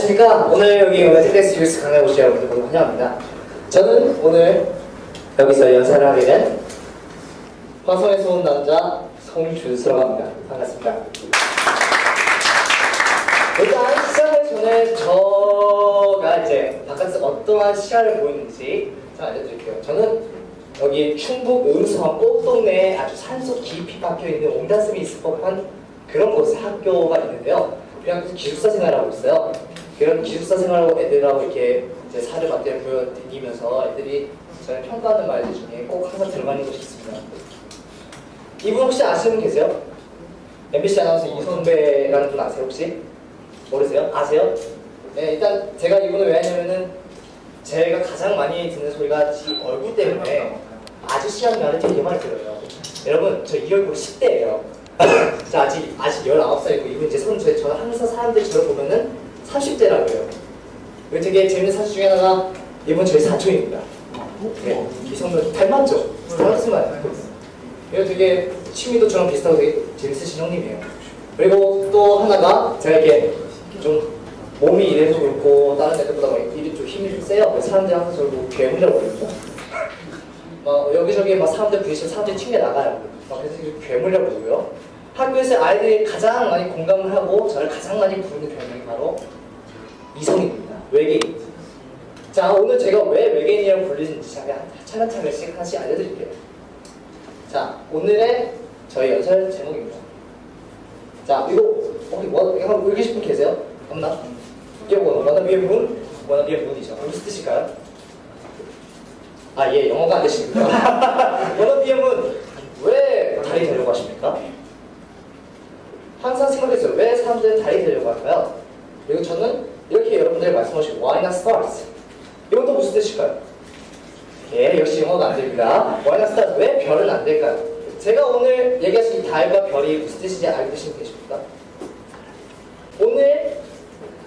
안녕하십니까. 오늘 여기 TEDx UX 강좌에 오신 여러분들 모두 환영합니다. 저는 오늘 여기서 연사를 하게 된 화성에서 온 남자 송준수라고 합니다. 반갑습니다. 일단 시작하기 전에 저가 이제 바깥에서 어떠한 시야를 보이는지 좀 알려드릴게요. 저는 여기 충북 음성 꽃동네에 아주 산속 깊이 박혀있는 옹달샘이 있을 법한 그런 곳에 학교가 있는데요. 그냥 기숙사 생활하고 있어요. 그런 기숙사 생활하고 애들하고 이렇게 이제 사를 맞대 보여드리면서 애들이 저를 평가하는 말들 중에 꼭 항상 들어가는 것이 있습니다. 이분 혹시 아시는 분 계세요? MBC 아나운서 이선배라는 분 아세요 혹시? 모르세요? 아세요? 네, 일단 제가 이분을 왜 하냐면은 제가 가장 많이 듣는 소리가 지 얼굴 때문에 아저씨라는 말을 되게 많이 들어요. 여러분 저 이 얼굴 10대예요. 자, 아직 19살이고 이분 이제 30대. 저는 항상 사람들이 저를 보면은 30대라고 해요. 이거 되게 재밌는 사실 중에 하나가 이분 저희 사촌입니다. 네, 이성분 닮았죠? 닮았지만 이거 되게 취미도 저랑 비슷하고 되게 재밌으신 형님이에요. 그리고 또 하나가 제가 이렇게 좀 몸이 이래서 그렇고 다른 애들보다 막 일이 좀 힘이 좀 세요. 사람들이 항상 저를 보고 괴물이라고 그러죠. 막 여기저기 막 사람들 부딪히면 사람들이 튕겨 나가요. 막 그래서 괴물이라고 그러고요. 학교에서 아이들이 가장 많이 공감을 하고 저를 가장 많이 부르는 별명이 바로 이성입니다. 외계인. 자, 오늘 제가 왜 외계인이라고 불리는지 차근차근씩 하나씩 알려드릴게요. 자, 오늘의 저희 연설 제목입니다. 자, 이거 혹시 한번 읽으실 분 계세요? 없나? 이게 원어비의 문? 원어비의 문이죠. 무슨 뜻일까요? 아, 예, 영어가 안 되십니까? 원어비의 문, 왜 달이 되려고 하십니까? 항상 생각했어요. 왜 사람들은 달이 되려고 할까요? 그리고 저는 이렇게 여러분들이 말씀하신 Why not stars? 이건 또 무슨 뜻일까요? 예, 역시 영어가 안 됩니다. Why not stars? 왜 별은 안 될까요? 제가 오늘 얘기하신 이 달과 별이 무슨 뜻인지 알고 계신 분 계십니까? 오늘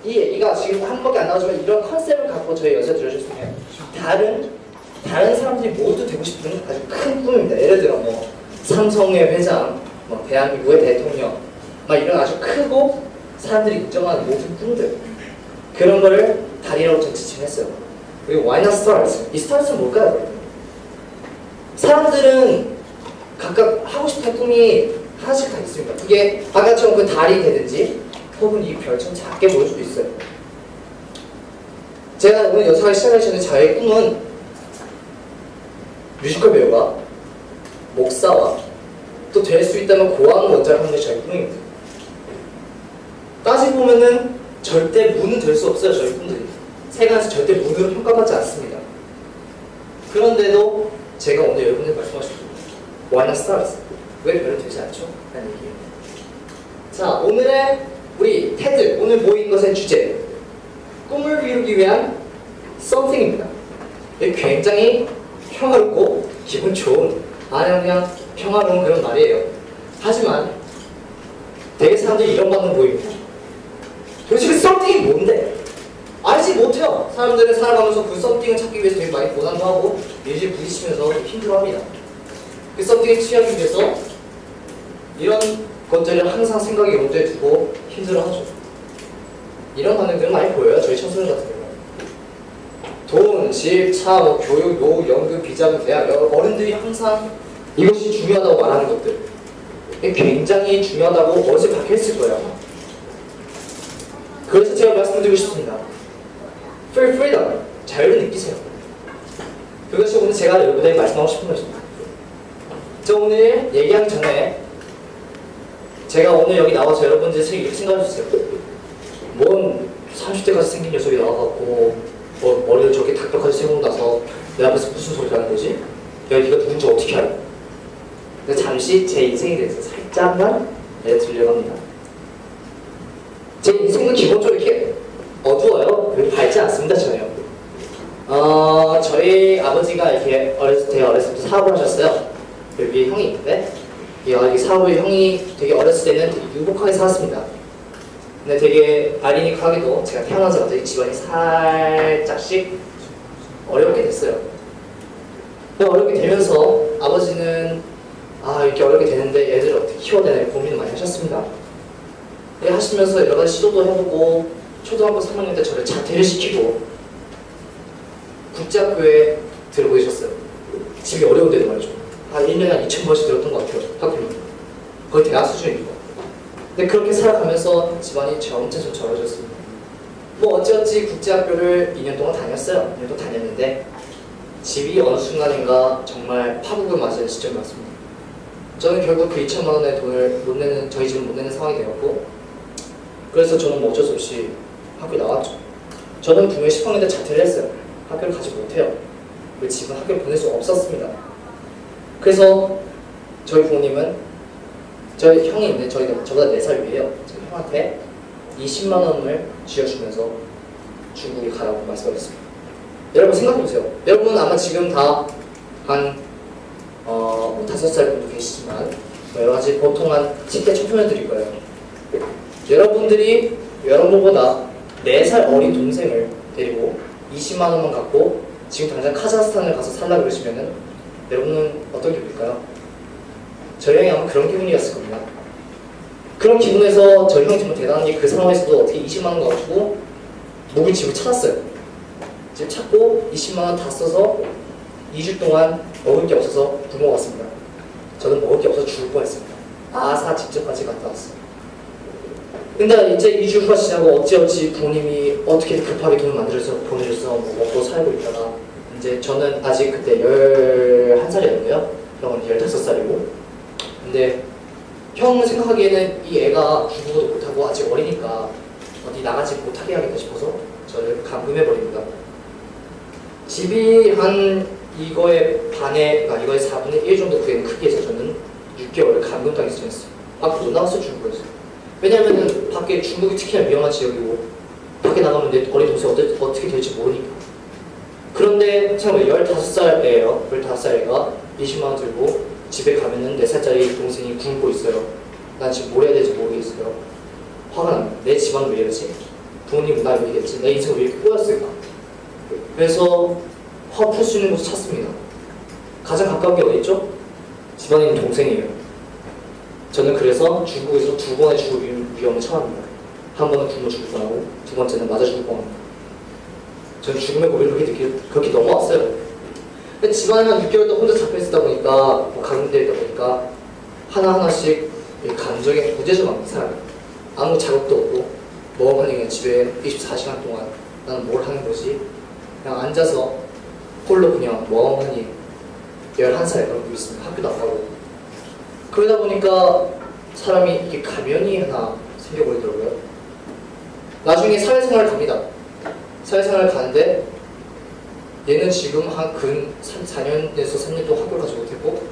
이 얘기가 지금 한 번밖에 안 나오지만 이런 컨셉을 갖고 저희 연설 들으셨으면 다른 사람들이 모두 되고 싶은 아주 큰 꿈입니다. 예를 들어 뭐 삼성의 회장, 뭐 대한민국의 대통령, 막 이런 아주 크고 사람들이 인정하는 모든 꿈들, 그런 거를 달이라고 전 지칭했어요. 그리고 Why not stars? 이 stars는 뭘까요? 사람들은 각각 하고 싶은 꿈이 하나씩 다 있습니다. 그게 아까처럼 그 달이 되든지 혹은 이 별처럼 작게 보일 수도 있어요. 제가 오늘 연설을 시작하기 전에 저의 꿈은 뮤지컬 배우가 목사와 또 될 수 있다면 고아원 원장을 하는 게 저의 꿈입니다. 따지고 보면은 절대 문은 될 수 없어요. 저희 꿈들이 세간에서 절대 문으로 평가받지 않습니다. 그런데도 제가 오늘 여러분들 말씀하신 Why not stars? 왜 별은 되지 않죠? 라는 얘기예요. 자, 오늘의 우리 테드, 오늘 모인 것의 주제, 꿈을 이루기 위한 something입니다. 굉장히 평화롭고 기분 좋은, 그냥 평화로운 그런 말이에요. 하지만 되게 사람들이 이런 반응 보입니다. 도대체 그 something이 뭔데? 알지 못해요. 사람들은 살아가면서 그 something을 찾기 위해서 되게 많이 고난도 하고 일일이 부딪히면서 힘들어합니다. 그 something에 취하기 위해서 이런 것들을 항상 생각에 염두에 두고 힘들어하죠. 이런 반응들은 많이 보여요. 저희 청소년 같은 경우. 돈, 집, 차, 뭐 교육, 노후, 연금, 비자금, 대학, 어른들이 항상 이것이 중요하다고 말하는 것들, 굉장히 중요하다고 어디서 박혀있을 거예요. 그래서 제가 말씀드리고 싶습니다. Feel freedom, 자유를 느끼세요. 그것이 오늘 제가 여러분에게 말씀하고 싶은 것입니다. 저 오늘 얘기하기 전에 제가 오늘 여기 나와서 여러분들 이렇게 생각해주세요. 뭔 30대까지 생긴 녀석이 나와갖고 뭐 머리를 저렇게 닥벽하게 세우고 나서 내 앞에서 무슨 소리 하는 거지? 내가 네가 누군지 어떻게 알아? 근데 잠시 제 인생에 대해서 살짝만 알려드리려고 합니다. 제 인생은 기본적으로 이렇게 어두워요. 밝지 않습니다. 전혀. 저희 아버지가 이렇게 어렸을 때부터 사업을 하셨어요. 여기 형이 있는데 이 사업을 형이 되게 어렸을 때는 되게 유복하게 살았습니다. 근데 되게 아이러니컬하게도 제가 태어나자마자 집안이 살짝씩 어렵게 됐어요. 어렵게 되면서 아버지는 이렇게 어렵게 되는데 얘들을 어떻게 키워야 되나 고민을 많이 하셨습니다. 하시면서 여러 가지 시도도 해보고 초등학교 3학년 때 저를 자퇴를 시키고 국제학교에 들어보내셨어요. 집이 어려운데도 말이죠. 한 1년에 한 2,000번씩 들었던 것 같아요. 학교는. 거의 대학 수준이고. 근데 그렇게 살아가면서 집안이 점점 어려졌습니다. 뭐 어찌어찌 국제학교를 2년 동안 다녔어요. 2년 동안 다녔는데 집이 어느 순간인가 정말 파국을 맞이한 시점이 왔습니다. 저는 결국 그 2천만 원의 돈을 못 내는, 저희 집은 못 내는 상황이 되었고, 그래서 저는 뭐 어쩔 수 없이 학교에 나왔죠. 저는 분명히 10학년 때 자퇴를 했어요. 학교를 가지 못해요. 그 집은 학교를 보낼 수 없었습니다. 그래서 저희 부모님은, 저희 형이 있는데 저보다 4살 위에요. 저희 형한테 20만 원을 쥐어주면서 중국에 가라고 말씀하셨습니다. 여러분 생각해보세요. 여러분 아마 지금 다 한 5살 분도 계시지만 뭐 여러가지 보통 한 10대 청소년들일 거예요. 여러분들이 여러분보다 4살 어린 동생을 데리고 20만 원만 갖고 지금 당장 카자흐스탄을 가서 살라 그러시면은 여러분은 어떤 기분일까요? 저희 형이 아마 그런 기분이었을 겁니다. 그런 기분에서 저희 형이 정말 대단한 게 그 상황에서도 어떻게 20만 원 가지고 묵을 집을 찾았어요. 집 찾고 20만 원 다 써서 2주 동안 먹을 게 없어서 굶어 왔습니다. 저는 먹을 게 없어서 죽을 뻔했습니다. 아사 직전까지 갔다 왔어요. 근데 이제 2주 후가 지나고 어찌어찌 부모님이 어떻게 급하게 돈을 만들어서 보내줘서 뭐 먹고 살고 있다가 이제 저는 아직 그때 11살이었는데요. 형은 15살이고. 근데 형은 생각하기에는 이 애가 중국어도 못하고 아직 어리니까 어디 나가지 못하게 하겠다 싶어서 저를 감금해버립니다. 집이 한 이거의 반에, 그러니까 이거의 4분의 1 정도 되는 크기에서 저는 6개월을 감금당해서 지냈어요. 밖으로 못 나갔어요, 중국에서. 왜냐하면 밖에 중국이 특히나 위험한 지역이고 밖에 나가면 내 어린 동생 어떻게 될지 모르니까. 그런데 참고로 15살 애예요. 15살 애가 20만 원 들고 집에 가면은 4살짜리 동생이 굶고 있어요. 난 지금 뭘 해야 될지 모르겠어요. 화가 납니다. 내 집안은 왜 이러지? 부모님은 날 왜 이랬지? 내 인생을 왜 이렇게 꼬였을까? 그래서 화 풀 수 있는 곳을 찾습니다. 가장 가까운 게 어디 있죠? 집안에 있는 동생이에요. 저는 그래서 중국에서 2번의 죽을 위험을 처합니다. 한 번은 굶어 죽을 뻔하고 두 번째는 맞아 죽을 뻔합니다. 저는 죽음의 고비를 그렇게 넘어왔어요. 근데 집안에 한 6개월 동안 혼자 잡혀 있다 보니까 감금되어 있다 보니까 하나하나씩 감정에 부재중합니다. 사람이. 아무 자극도 없고 멍하니 그냥 집에 24시간 동안 나는 뭘 하는 거지? 그냥 앉아서 홀로 그냥 멍하니 11살에 그러고 있습니다. 학교도 안 가고. 그러다 보니까 사람이 이렇게 가면이 하나 생겨버리더라고요. 나중에 사회생활을 갑니다. 사회생활을 가는데 얘는 지금 한 근 4년에서 3년 동안 학교를 가지 못했고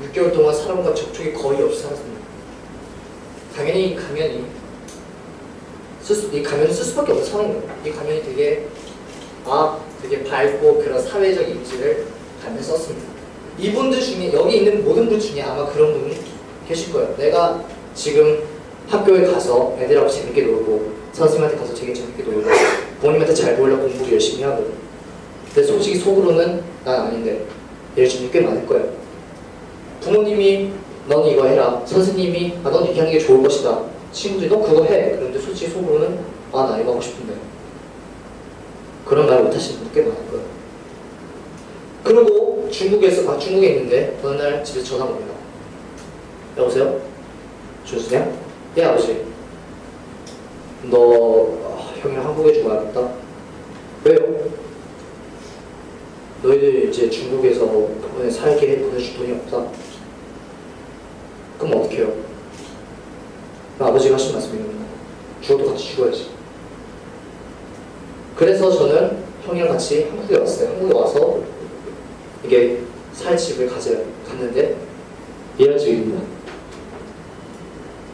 6개월 동안 사람과 접촉이 거의 없이 살았습니다. 당연히 이 가면이 쓸 수밖에 없는 상황입니다. 이 가면이 되게 밝고 그런 사회적 이미지를 가면 썼습니다. 이분들 중에 여기 있는 모든 분 중에 아마 그런 분이 계실 거예요. 내가 지금 학교에 가서 애들하고 재밌게 놀고 선생님한테 가서 되게 재밌게 놀고 부모님한테 잘 보이려고 공부 열심히 하고 근데 솔직히 속으로는 난 아닌데 이럴 줄이 꽤 많을 거예요. 부모님이 넌 이거 해라. 선생님이 넌 이렇게 하는 게 좋을 것이다. 친구들이 너 그거 해. 그런데 솔직히 속으로는 나 이거 하고 싶은데 그런 말 못하시는 분들 꽤 많을 거예요. 그리고 중국에 있는데 어느 날 집에서 전화가 옵니다. 여보세요? 준수냐? 예 아버지 너 형이랑 한국에 좀 와야겠다. 왜요? 너희들 이제 중국에서 그번에 살게 보내줄 돈이 없다. 그럼 어떻게 해요? 아버지가 하신 말씀입니다. 죽어도 같이 죽어야지. 그래서 저는 형이랑 같이 한국에 왔어요. 한국에 와서 이게 살 집을 갔는데 이런 집입니다.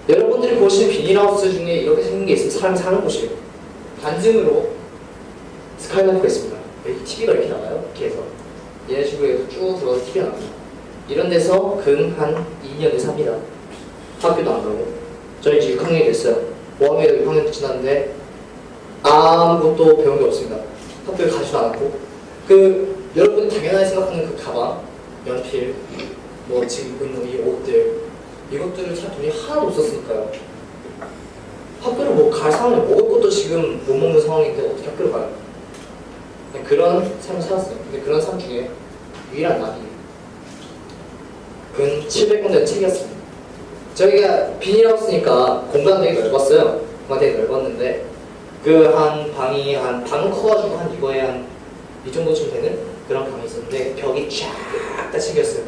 여러분들이 보시는 비닐하우스 중에 이렇게 생긴 게 있어요. 사람이 사는 곳이에요. 반증으로 스카이라이프가 있습니다. 여기 TV가 이렇게 나와요. 이렇게 해서 이런 식으로 해서 쭉 들어가서 TV가 나옵니다. 이런 데서 근 한 2년을 삽니다. 학교도 안 가고 저희 이제 6학년이 됐어요. 5학년에서 6학년 지났는데 아무것도 배운 게 없습니다. 학교에 가지도 않았고 여러분이 당연하게 생각하는 그 가방, 연필, 뭐 지금 입고 있는 이 옷들 이것들을 살 돈이 하나도 없었으니까요. 학교를 못 갈 상황이 먹을 것도 지금 못 먹는 상황인데 어떻게 학교를 가요? 그냥 그런 삶을 살았어요. 근데 그런 삶 중에 유일한 낙이 근 700권 된 책이었습니다. 저희가 비닐하우스니까 공간 되게 넓었어요. 공간 되게 넓었는데 그 한 방이 한 방은 커가지고 한 이거에 한 이 정도쯤 되는 그런 방이 있었는데 벽이 쫙 다 책이었어요.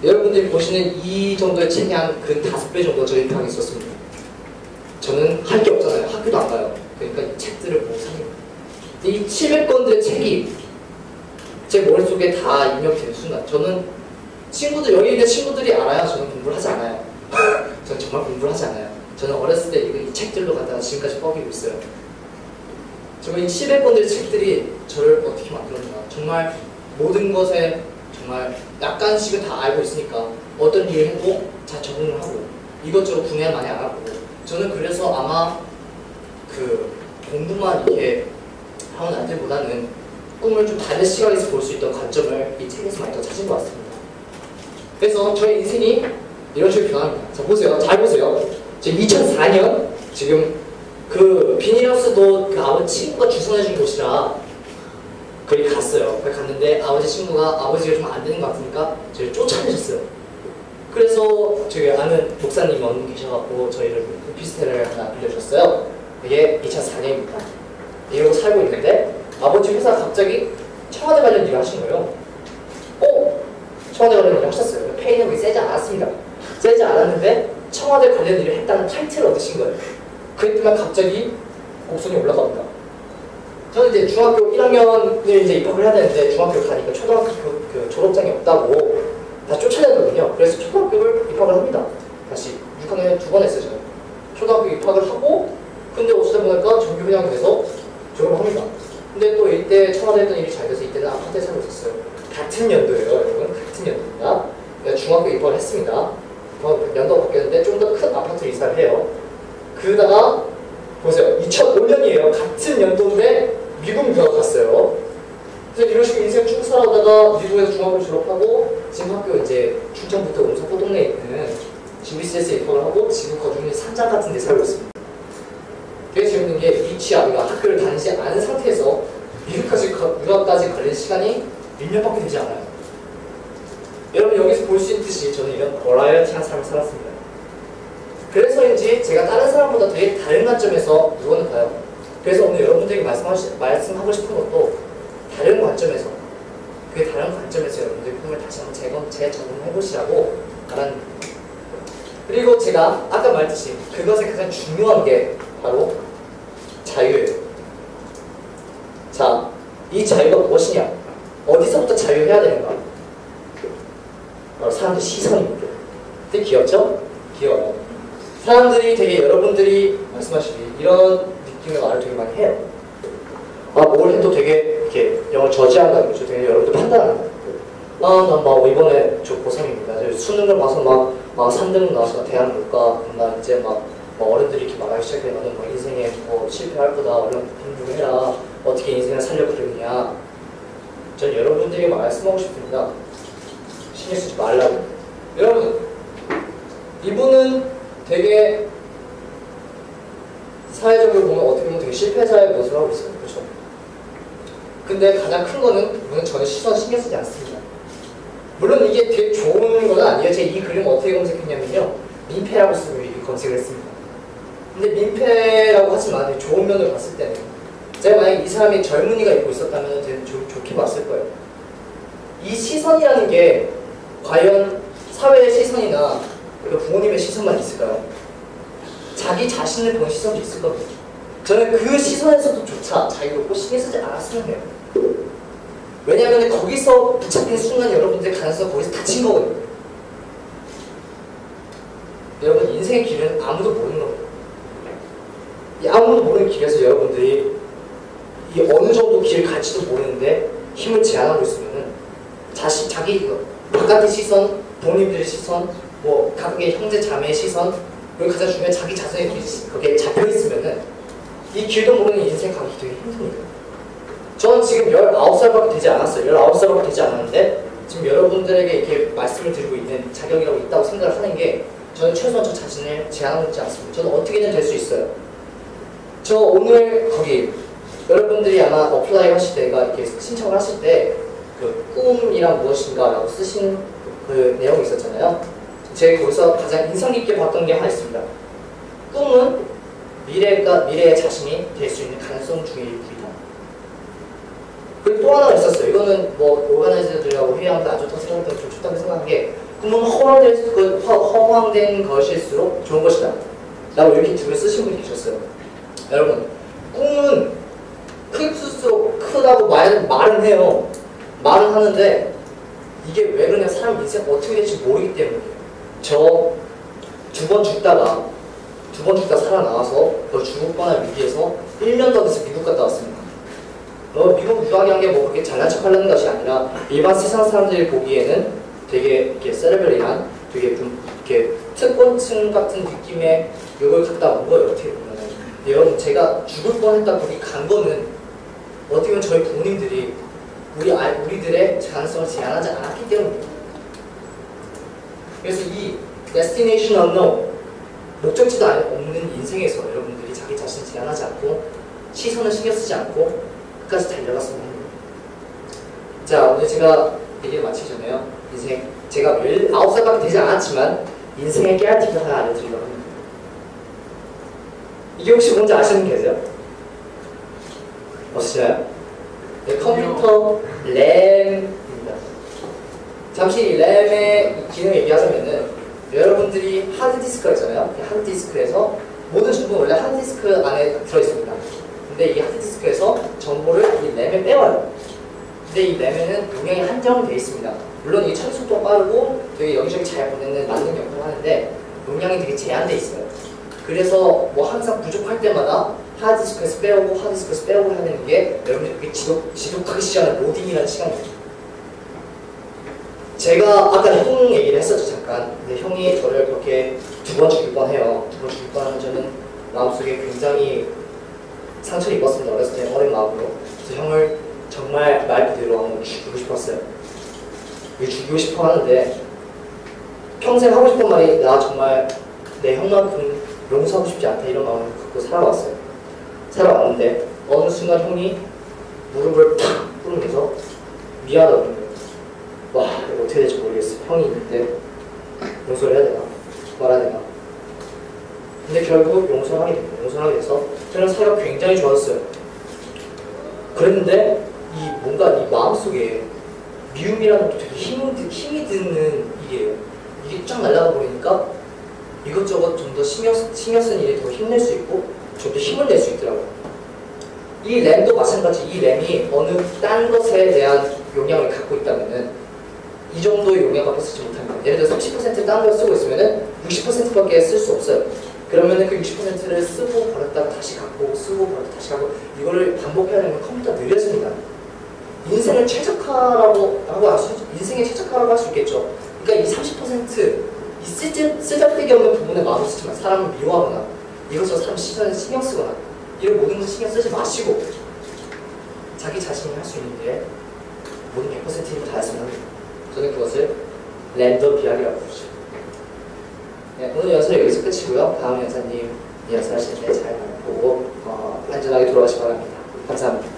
여러분들이 보시는 이 정도의 책이 한 근 5배 정도 저희 방에 있었습니다. 저는 할 게 없잖아요. 학교도 안 가요. 그러니까 이 책들을 보고 삽니다. 이 700권들의 책이 제 머릿속에 다 입력되는 순간 저는 친구들, 여기 있는 친구들이 알아요. 저는 공부를 하지 않아요. 저는 정말 공부를 하지 않아요. 저는 어렸을 때 이 책들로 갖다가 지금까지 뻐기고 있어요. 정말 이 700권들의 책들이 저를 어떻게 만들었나. 정말 모든 것에 정말 약간씩은 다 알고 있으니까 어떤 일을 해도 잘 적응을 하고 이것저것 분야 많이 알아보고 저는 그래서 아마 그 공부만 이렇게 하는 아이들보다는 꿈을 좀 다른 시각에서 볼 수 있던 관점을 이 책에서 많이 더 찾은 것 같습니다. 그래서 저의 인생이 이런 식으로 변합니다. 자, 보세요. 잘 보세요. 지금 2004년 지금 그 비닐하우스도 그 아버지 친구가 주선해준 곳이라 거기 갔어요. 거기 갔는데 아버지 친구가 아버지가 좀 안 되는 것 같으니까 저를 쫓아내셨어요. 그래서 저기 아는 목사님 한 분 계셔갖고 저희를 오피스텔을 하나 빌려주셨어요. 이게 2004년입니다. 이러고 살고 있는데 아버지 회사 갑자기 청와대 관련 일을 하신 거예요. 청와대 관련 일을 하셨어요. 페이는 그렇게 세지 않았습니다. 세지 않았는데 청와대 관련 일을 했다는 타이틀을 얻으신 거예요. 그랬더니 갑자기 곡선이 올라갑니다. 저는 이제 중학교 1학년을 이제 입학을 해야 되는데 중학교 가니까 초등학교 그 졸업장이 없다고 다 쫓아내거든요. 그래서 초등학교를 입학을 합니다. 다시 6학년에 2번 했어요. 저는. 초등학교 입학을 하고 근데 어쩌다 보니까 정규분양이 돼서 졸업을 합니다. 근데 또 이때 청와대 했던 일이 잘 돼서 이때는 아파트에 살고 있었어요. 같은 연도예요, 여러분. 같은 연도입니다. 내가 중학교 입학을 했습니다. 연도가 바뀌었는데 좀 더 큰 아파트로 이사를 해요. 그러다가 보세요. 2005년이에요. 같은 연도인데 미국 들어갔어요. 그래서 이런 식으로 인생 쭉 살아오다가 미국에서 중학교 졸업하고 지금 학교 이제 충청부터 음성 호동네에 있는 GBCS에 입학을 하고 지금 거주는 산장 같은 데 살고 있습니다. 되게 재밌는 게 이 아이가 학교를 다니지 않은 상태에서 미국까지 유학까지 걸린 시간이 1년밖에 되지 않아요. 여러분 여기서 볼 수 있듯이 저는 이런 버라이어티한 삶을 살았습니다. 그래서인지 제가 다른 사람보다 되게 다른 관점에서 누구는 봐요. 그래서 오늘 여러분들에게 말씀하고 싶은 것도 다른 관점에서 그 다른 관점에서 여러분들의 꿈을 다시 한번 재정해보시라고 말하는 겁니다. 그리고 제가 아까 말했듯이 그것의 가장 중요한 게 바로 자유예요. 자, 이 자유가 무엇이냐? 어디서부터 자유해야 되는가? 바로 사람들 시선입니다. 되게 귀엽죠? 귀여워요. 사람들이 되게 여러분들이 말씀하시기 이런 느낌의 말을 되게 많이 해요. 뭘 해도 되게 이렇게 영어를 저지한다는 거죠. 되게 여러분들 판단하는 거예요. 난 막 이번에 저 고3입니다. 수능을 봐서 막 3등 나와서 대학 못 가. 나 이제 막 어른들이 이렇게 말하기 시작해. 너는 막 인생에 뭐 실패할 거다. 얼른 공부해라. 어떻게 인생을 살려고 그러느냐. 전 여러분들에게 말씀하고 싶습니다. 신경 쓰지 말라고. 여러분, 이분은 되게 사회적으로 보면 어떻게 보면 되게 실패자의 모습을 하고 있어요. 그렇죠? 근데 가장 큰 거는 이분은 전혀 시선 신경 쓰지 않습니다. 물론 이게 되게 좋은 건 아니에요. 제가 이 그림 어떻게 검색했냐면요. 민폐라고 쓰고 검색을 했습니다. 근데 민폐라고 하지만 좋은 면을 봤을 때는 제가 만약에 이 사람이 젊은이가 입고 있었다면 되게 좋게 봤을 거예요. 이 시선이라는 게 과연 사회의 시선이나 부모님의 시선만 있을까요? 자기 자신을 보는 시선도 있을 겁니다. 저는 그 시선에서도 조차 자유롭고 신경 쓰지 않았으면 해요. 왜냐하면 거기서 붙잡힌 순간 여러분들의 가능성은 거기서 닫힌 거거든요. 여러분 인생의 길은 아무도 모르는 겁니다. 이 아무도 모르는 길에서 여러분들이 이 어느 정도 길을 갈지도 모르는데 힘을 제한하고 있으면은 자기 바깥의 시선, 부모님들의 시선, 뭐 각각의 형제 자매의 시선, 그리고 가장 중요한 자기 자신의 거기에 잡혀 있으면은 이 길도 모르는 인생 가기 되게 힘듭니다. 저는 지금 19살밖에 되지 않았어요. 19살밖에 되지 않았는데 지금 여러분들에게 이렇게 말씀을 드리고 있는 자격이라고 있다고 생각을 하는 게 저는 최소한 저 자신을 제한하고 있지 않습니다. 저는 어떻게든 될 수 있어요. 저 오늘 거기 여러분들이 아마 어플라이 하실 때가 이렇게 신청을 하실 때 그 꿈이란 무엇인가라고 쓰신 그 내용이 있었잖아요. 제가 거기서 가장 인상 깊게 봤던 게 하나 있습니다. 꿈은 미래의 자신이 될 수 있는 가능성 중의 일부이다. 그리고 또 하나가 있었어요. 이거는 뭐 오가나이저들하고 회의하면서 아주 더 생각했던 좀 좋다고 생각한 게 꿈은 허황된 것일수록 좋은 것이다. 라고 이렇게 두 개 쓰신 분이 계셨어요. 여러분, 꿈은 클수록 크다고 말은 해요. 말은 하는데 이게 왜 그러냐, 사람 인생 어떻게 될지 모르기 때문이에요. 저 두 번 죽다가 살아나와서 더 죽을 뻔한 위기에서 1년 더 돼서 미국 갔다 왔습니다. 미국 유학이 한 게 뭐 그렇게 잘난 척 하려는 것이 아니라 일반 세상 사람들이 보기에는 되게 이렇게 세레브리한, 되게 좀 이렇게 특권층 같은 느낌의 이걸 갔다 온 거예요. 어떻게 보면. 여러분, 제가 죽을 뻔했다 거기 간 거는 어떻게 보면 저희 부모님들이 우리들의 가능성을 제한하지 않았기 때문입니다. 그래서 이 destination unknown, 목적지도 없는 인생에서 여러분들이 자기 자신을 제한하지 않고 시선을 신경 쓰지 않고 끝까지 달려갔으면 합니다. 자, 오늘 제가 얘기를 마치기 전에요. 인생, 제가 19살밖에 되지 않았지만 인생의 깨알팁을 하나 알려드리려고 합니다. 이게 혹시 뭔지 아시는 분 계세요? 없으시나요? 네, 컴퓨터 램입니다. 잠시 이 램의 기능 얘기하자면은 여러분들이 하드디스크가 있잖아요. 이 하드디스크에서 모든 정보는 원래 하드디스크 안에 들어있습니다. 근데 이 하드디스크에서 정보를 이 램에 빼와요. 근데 이 램에는 용량이 한정되어 있습니다. 물론 이传输도 빠르고 되게 여기저기 잘 보내는 만능 역할을 하는데 용량이 되게 제한되어 있어요. 그래서 뭐 항상 부족할 때마다 하드디스크에서 빼오고 하드디스크에서 빼오고 하는 게 여러분들이 그게 지독하게 시간을 로딩이라는 시간이에요. 제가 아까 형 얘기를 했었죠, 잠깐. 근데 형이 저를 그렇게 두 번 죽일 뻔해요. 두 번 죽일 뻔하면 저는 마음속에 굉장히 상처를 입었습니다. 어렸을 때 어린 마음으로. 그래서 형을 정말 말 그대로 한번 죽이고 싶었어요. 죽이고 싶어 하는데 평생 하고 싶은 말이 나 정말 내 형만큼 용서하고 싶지 않다 이런 마음을 갖고 살아왔어요. 살아왔는데 어느 순간 형이 무릎을 탁 꿇으면서 미안하다고 그러는 거예요. 와, 이거 어떻게 될지 모르겠어. 형이 있는데 용서를 해야 되나? 말아야 되나? 근데 결국 용서하게 됩니다. 용서하게 돼서 저는 사이가 굉장히 좋았어요. 그랬는데 뭔가 이 마음속에 미움이라는 것도 되게 힘이 드는 일이에요. 이게 쫙 날아가 버리니까 이것저것 좀 더 신경 쓴 일에 더 힘낼 수 있고 좀 더 힘을 낼 수 있더라고요. 이 램도 마찬가지. 이 램이 어느 딴 것에 대한 용량을 갖고 있다면은 이 정도의 용량밖에 쓰지 못합니다. 예를 들어 30%를 딴 걸 쓰고 있으면은 60%밖에 쓸 수 없어요. 그러면은 그 60%를 쓰고 버렸다가 다시 갖고 쓰고 버렸다가 다시 갖고 이거를 반복해야 되면 컴퓨터가 느려집니다. 인생을 최적화라고 인생의 최적화라고 할 수 있겠죠. 그러니까 이 30% 이 쓰잘데기 없는 부분에 마음을 쓰지만 사람을 미워하거나 이것저것 사람 시선에 신경 쓰거나 이런 모든 것을 신경 쓰지 마시고 자기 자신이 할 수 있는 게 모든 100% 힘을 다했으면 합니다. 저는 그것을 랜덤 비약이라고 부르죠. 네, 오늘 연설 여기서 끝이고요. 다음 연사님 연설하실 때 잘 보고 안전하게 돌아가시기 바랍니다. 감사합니다.